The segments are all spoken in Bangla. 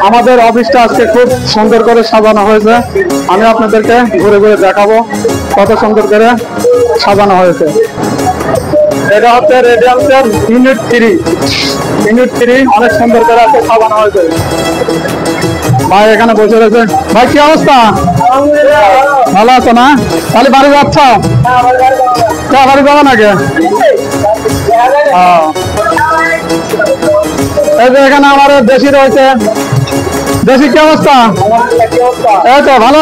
আমাদের অফিসটা আজকে খুব সুন্দর করে সাজানো হয়েছে। আমি আপনাদেরকে ঘুরে ঘুরে দেখাবো কত সুন্দর করে সাজানো হয়েছে। এটা হচ্ছে রেডিয়ান্সের ইউনিট 3 অনেক সুন্দর করে আজকে সাজানো হয়েছে। ভাই এখানে বসে রয়েছে। ভাই কি অবস্থা? ভালো আছো না? তাহলে বাড়ি যাচ্ছ? বাড়ি যাবো নাকি? এই যে এখানে আমার দেশি রয়েছে। দেশি কি অবস্থা? এই তো ভালো।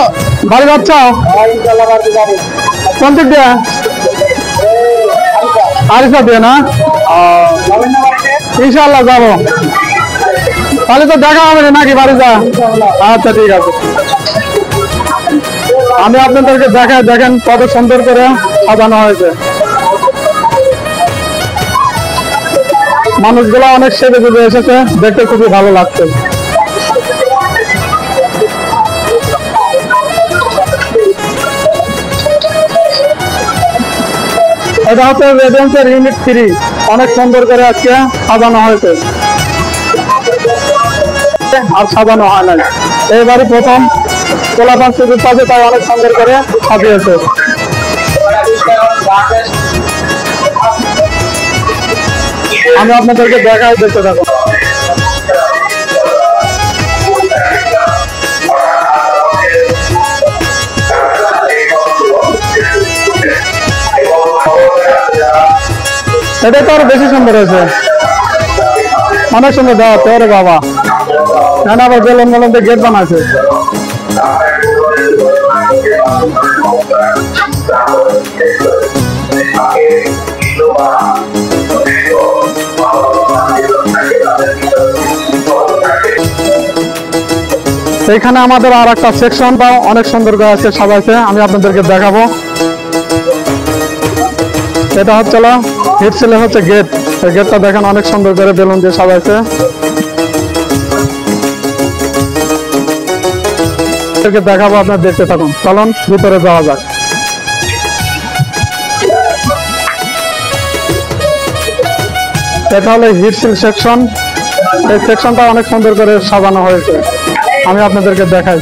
বাড়ি যাচ্ছ? কোন দিক দিয়ে? আরিফা দিয়ে না? ইনশাল্লাহ যাবো। তাহলে তো দেখা হবে নাকি বাড়ি যা? আচ্ছা ঠিক আছে। আমি আপনাদেরকে দেখাই, দেখেন কত সুন্দর করে সাজানো হয়েছে। মানুষগুলো অনেক সেজে গুজে এসেছে, দেখতে খুবই ভালো লাগছে। এটা হচ্ছে রেডিয়ান্সের ইউনিট 3, অনেক সুন্দর করে আজকে সাজানো হয়েছে। আর সাজানো হয় নাই, এইবারই প্রথম কোলাপান সুযোগ পাচ্ছে, তাই অনেক সুন্দর করে সাজিয়েছে। আমি আপনাদেরকে দেখাই, দেখতে থাকো। এটা তো আরো বেশি সুন্দর হয়েছে, অনেক সুন্দর দেওয়া তো। আরে বাবা, কেন আবার বেলুন বেলুন দিয়ে গেট বানাচ্ছে। এখানে আমাদের আর একটা সেকশনটাও অনেক সুন্দর করে আজকে সাজাইছে, আমি আপনাদেরকে দেখাবো। এটা হচ্ছে হিট সিলিং হচ্ছে গেট। এই গেটটা দেখেন অনেক সুন্দর করে বেলুন দিয়ে সাজাইছে। দেখাবো, আপনার দেখতে থাকুন। চলুন ভিতরে যাওয়া যাক। এটা হলো হিট সিল সেকশন। এই সেকশনটা অনেক সুন্দর করে সাজানো হয়েছে, আমি আপনাদেরকে দেখাই।